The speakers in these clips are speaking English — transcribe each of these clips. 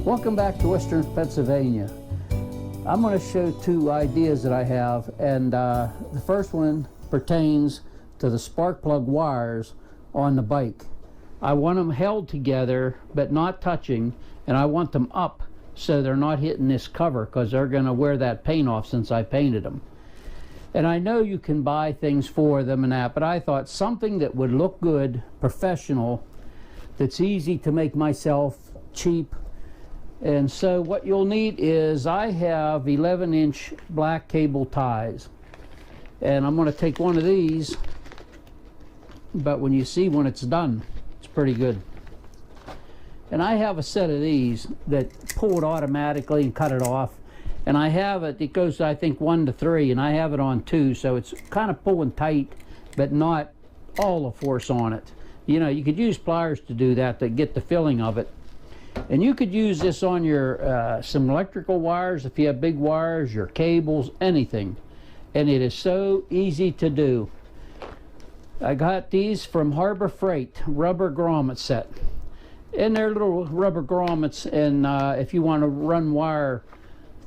Welcome back to Western Pennsylvania. I'm going to show two ideas that I have, and the first one pertains to the spark plug wires on the bike. I want them held together but not touching, and I want them up so they're not hitting this cover, because they're going to wear that paint off since I painted them. And I know you can buy things for them and that, but I thought something that would look good, professional, that's easy to make myself, cheap. And so what you'll need is, I have 11-inch black cable ties, and I'm going to take one of these, but when you see when it's done, it's pretty good. And I have a set of these that pull it automatically and cut it off, and I have it, it goes I think 1 to 3, and I have it on 2, so it's kind of pulling tight but not all the force on it. You know, you could use pliers to do that to get the filling of it. And you could use this on your some electrical wires if you have big wires, your cables, anything. And it is so easy to do. I got these from Harbor Freight, rubber grommet set. And they're little rubber grommets, and if you want to run wire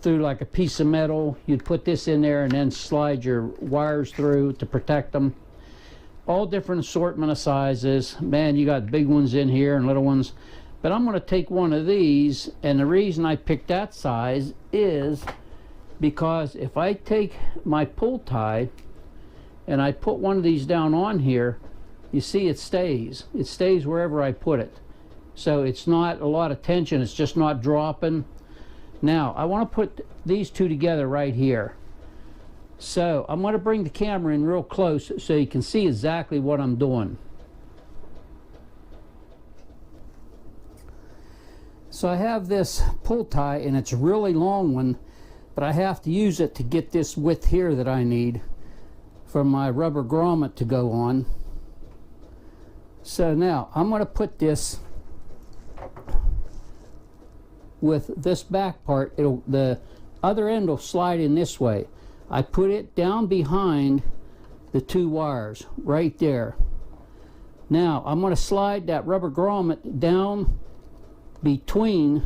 through like a piece of metal, you'd put this in there and then slide your wires through to protect them. All different assortment of sizes. Man, you got big ones in here and little ones. But I'm going to take one of these, and the reason I picked that size is because if I take my pull tie and I put one of these down on here, you see it stays. It stays wherever I put it. So it's not a lot of tension, it's just not dropping. Now, I want to put these two together right here. So I'm going to bring the camera in real close so you can see exactly what I'm doing. So I have this pull tie, and it's a really long one, but I have to use it to get this width here that I need for my rubber grommet to go on. So now I'm going to put this with this back part. The other end will slide in this way. I put it down behind the two wires right there. Now I'm going to slide that rubber grommet down between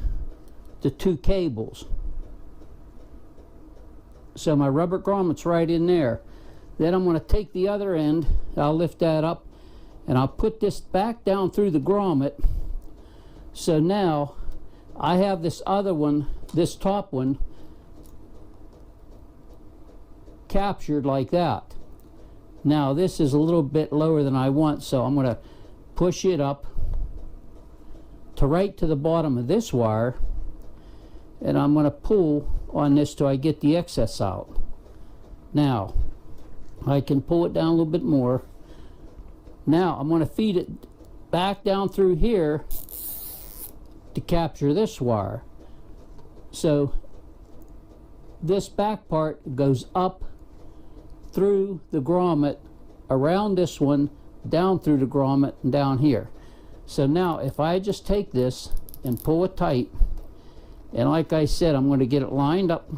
the two cables. So my rubber grommet's right in there. Then I'm going to take the other end, I'll lift that up, and I'll put this back down through the grommet. So now I have this other one, this top one, captured like that. Now this is a little bit lower than I want, so I'm going to push it up to right to the bottom of this wire, and I'm going to pull on this till I get the excess out. Now I can pull it down a little bit more. Now I'm going to feed it back down through here to capture this wire. So this back part goes up through the grommet, around this one, down through the grommet, and down here. So now if I just take this and pull it tight, and like I said, I'm going to get it lined up,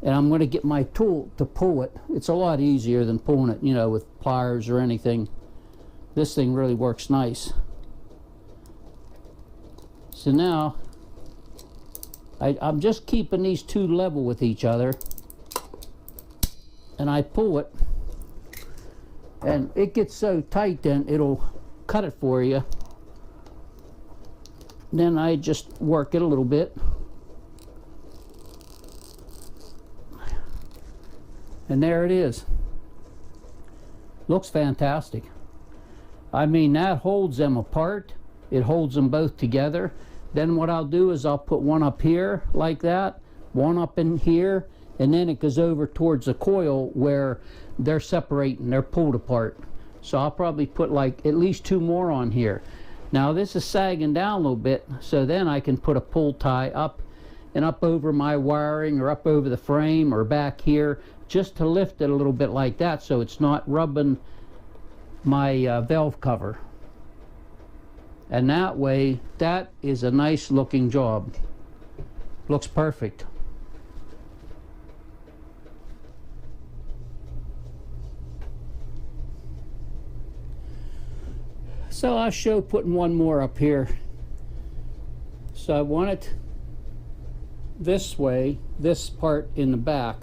and I'm going to get my tool to pull it. It's a lot easier than pulling it, you know, with pliers or anything. This thing really works nice. So now I'm just keeping these two level with each other, and I pull it, and it gets so tight then it'll cut it for you. Then I just work it a little bit, and there it is. Looks fantastic. I mean, that holds them apart. It holds them both together. Then what I'll do is I'll put one up here like that, one up in here, and then it goes over towards the coil where they're separating, they're pulled apart. So I'll probably put like at least 2 more on here. Now this is sagging down a little bit, so then I can put a pull tie up and up over my wiring, or up over the frame, or back here, just to lift it a little bit like that so it's not rubbing my valve cover. And that way, that is a nice looking job. Looks perfect. So I'll show putting one more up here. So I want it this way, this part in the back.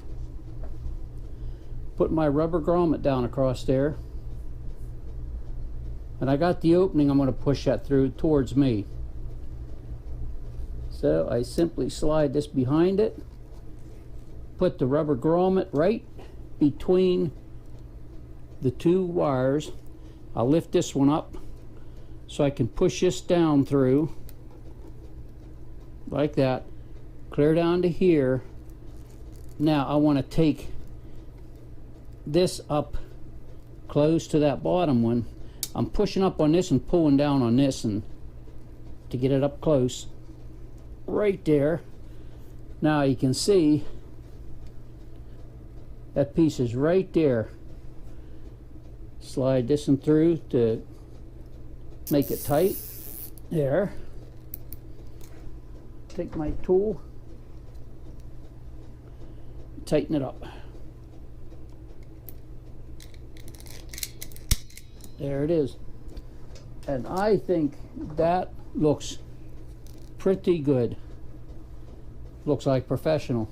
Put my rubber grommet down across there. And I got the opening, I'm going to push that through towards me. So I simply slide this behind it, put the rubber grommet right between the two wires. I'll lift this one up so I can push this down through like that, clear down to here. Now I want to take this up close to that bottom one. I'm pushing up on this and pulling down on this and to get it up close right there. Now you can see that piece is right there. Slide this one through to make it tight there. Take my tool, tighten it up. There it is. And I think that looks pretty good. Looks like professional.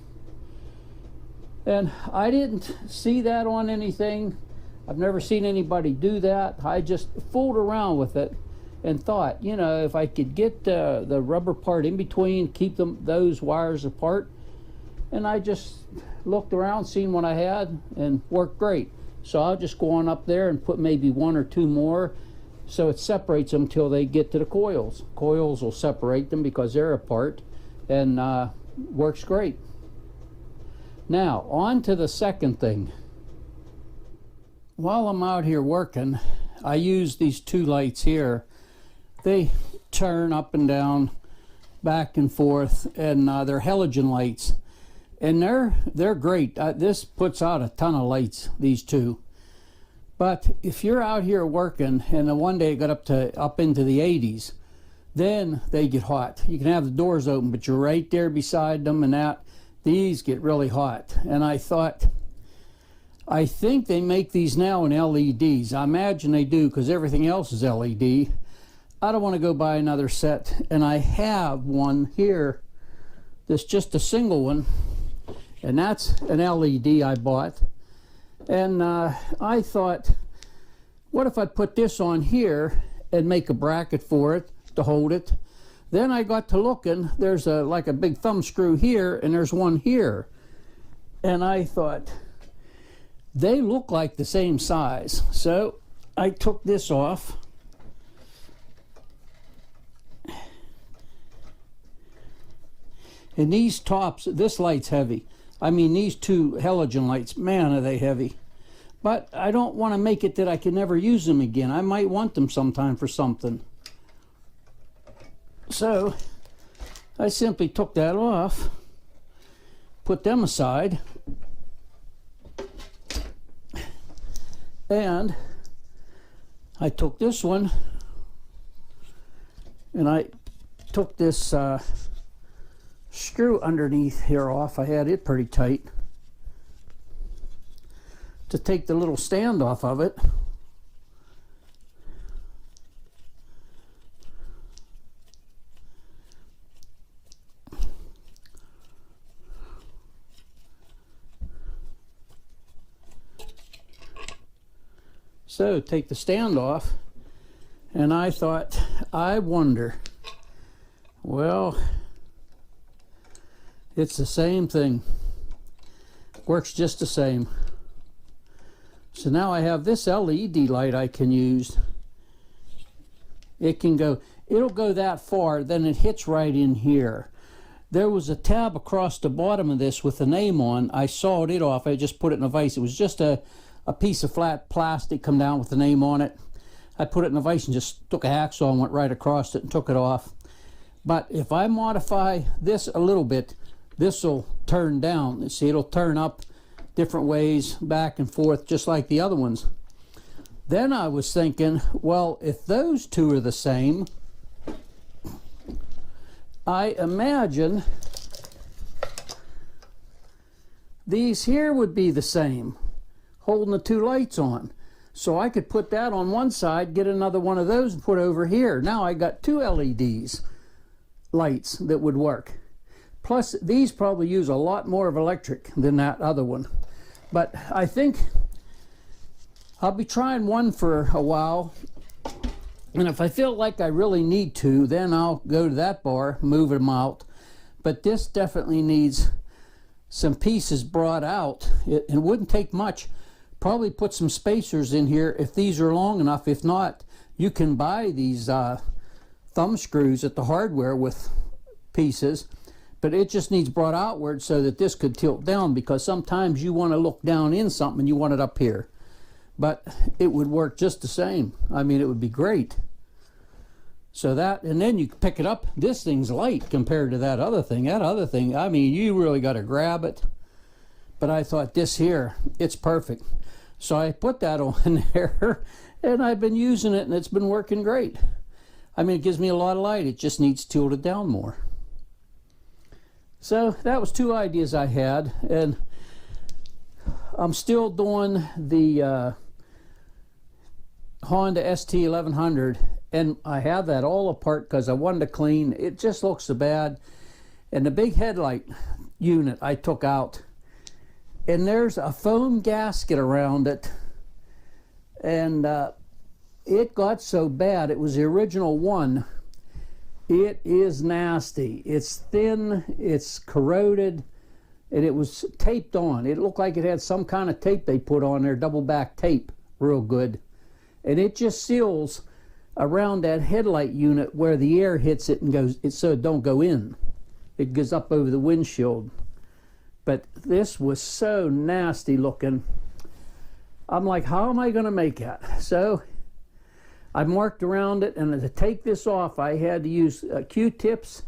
And I didn't see that on anything. I've never seen anybody do that. I just fooled around with it and thought, you know, if I could get the rubber part in between, keep those wires apart. And I just looked around, seen what I had, and worked great. So I'll just go on up there and put maybe one or two more so it separates them till they get to the coils. Coils will separate them because they're apart, and works great. Now on to the second thing. While I'm out here working, I use these two lights here. They turn up and down, back and forth, and they're halogen lights. And they're great. This puts out a ton of lights, these two. But if you're out here working and then one day it got up into the 80s, then they get hot. You can have the doors open, but you're right there beside them, and these get really hot. And I thought, I think they make these now in LEDs. I imagine they do because everything else is LED. I don't want to go buy another set, and I have one here that's just a single one. And that's an LED I bought. And I thought, what if I put this on here and make a bracket for it to hold it? Then I got to looking, there's like a big thumb screw here, and there's one here. And I thought, they look like the same size. So I took this off. And these tops, this light's heavy. I mean, these two halogen lights, man, are they heavy. But I don't want to make it that I can never use them again. I might want them sometime for something. So I simply took that off, put them aside, and I took this one and I took this screw underneath here off. I had it pretty tight to take the little stand off of it. So take the stand off, and I thought, I wonder, well, it's the same thing. Works just the same. So now I have this LED light I can use. It can go, it'll go that far, then it hits right in here. There was a tab across the bottom of this with the name on. I sawed it off. I just put it in a vise. It was just a piece of flat plastic come down with the name on it. I put it in a vise and just took a hacksaw and went right across it and took it off. But if I modify this a little bit, this will turn down. You see, it'll turn up different ways, back and forth, just like the other ones. Then I was thinking, well, if those two are the same, I imagine these here would be the same, holding the two lights on. So I could put that on one side, get another one of those and put over here. Now I got two LEDs. lights that would work. Plus, these probably use a lot more of electric than that other one. But I think I'll be trying one for a while. And if I feel like I really need to, then I'll go to that bar, move them out. But this definitely needs some pieces brought out. It wouldn't take much. Probably put some spacers in here if these are long enough. If not, you can buy these thumb screws at the hardware with pieces. But it just needs brought outward so that this could tilt down, because sometimes you want to look down in something and you want it up here. But it would work just the same. I mean, it would be great. So that, and then you pick it up. This thing's light compared to that other thing. That other thing, I mean, you really got to grab it. But I thought this here, it's perfect. So I put that on there, and I've been using it, and it's been working great. I mean, it gives me a lot of light. It just needs tilted down more. So that was two ideas I had, and I'm still doing the Honda ST1100, and I have that all apart because I wanted to clean. It just looks so bad. And the big headlight unit I took out, and there's a foam gasket around it, and it got so bad. It was the original one. It is nasty. It's thin, it's corroded, and it was taped on. It looked like it had some kind of tape they put on there, double back tape, real good. And it just seals around that headlight unit where the air hits it and goes, so it don't go in. It goes up over the windshield. But this was so nasty looking. I'm like, how am I going to make that? So I marked around it, and to take this off, I had to use Q-tips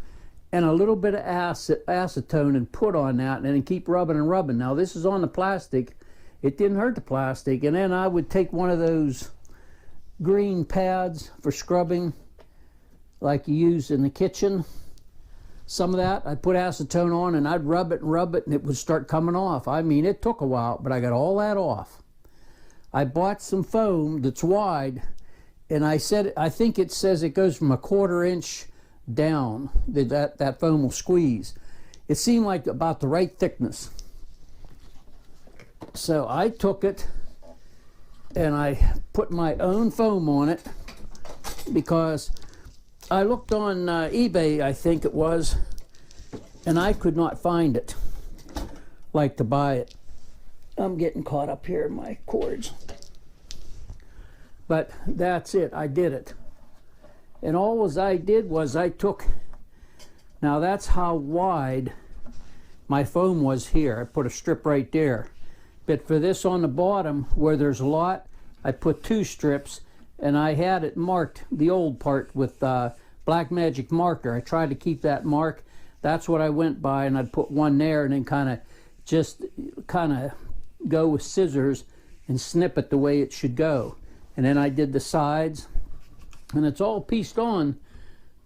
and a little bit of acetone and put on that, and then keep rubbing and rubbing. Now this is on the plastic. It didn't hurt the plastic. And then I would take one of those green pads for scrubbing, like you use in the kitchen. Some of that I'd put acetone on, and I'd rub it, and it would start coming off. I mean, it took a while, but I got all that off. I bought some foam that's wide, and I think it says it goes from 1/4 inch down, that foam will squeeze. It seemed like about the right thickness. So I took it and I put my own foam on it, because I looked on eBay, I think it was, and I could not find it, like to buy it. I'm getting caught up here in my cords. But that's it, I did it. And all I did was I took, now that's how wide my foam was here. I put a strip right there. But for this on the bottom, where there's a lot, I put 2 strips, and I had it marked, the old part, with black magic marker. I tried to keep that mark. That's what I went by, and I'd put one there, and then kind of go with scissors and snip it the way it should go. And then I did the sides, and it's all pieced on,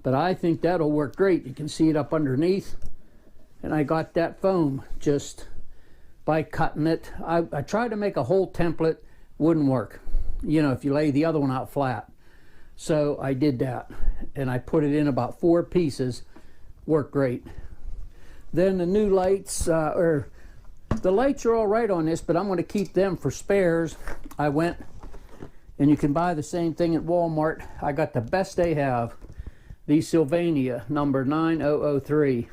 but I think that'll work great. You can see it up underneath. And I got that foam just by cutting it. I tried to make a whole template, wouldn't work, you know, if you lay the other one out flat. So I did that, and I put it in about 4 pieces, worked great. Then the new lights, the lights are all right on this, but I'm going to keep them for spares. I went, and you can buy the same thing at Walmart. I got the best they have, these Sylvania number 9003.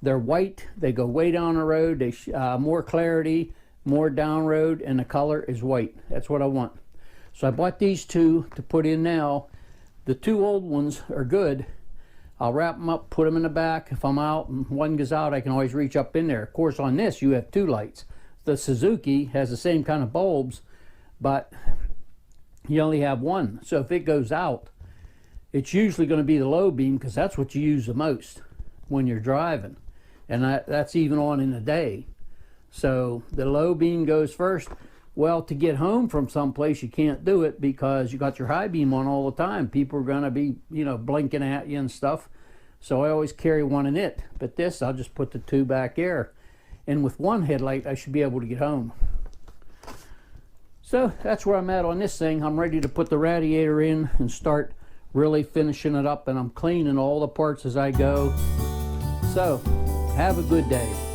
They're white, they go way down the road, they more clarity, more down road, and the color is white. That's what I want. So I bought these 2 to put in now. The 2 old ones are good. I'll wrap them up, put them in the back. If I'm out and one goes out, I can always reach up in there. Of course, on this, you have 2 lights. The Suzuki has the same kind of bulbs, but you only have 1. So if it goes out, it's usually going to be the low beam, because that's what you use the most when you're driving. And that's even on in the day. So the low beam goes first. Well, to get home from someplace, you can't do it because you got your high beam on all the time. People are going to be, you know, blinking at you and stuff. So I always carry one in it. But this, I'll just put the 2 back there. And with 1 headlight, I should be able to get home. So that's where I'm at on this thing. I'm ready to put the radiator in and start really finishing it up, and I'm cleaning all the parts as I go. So, have a good day.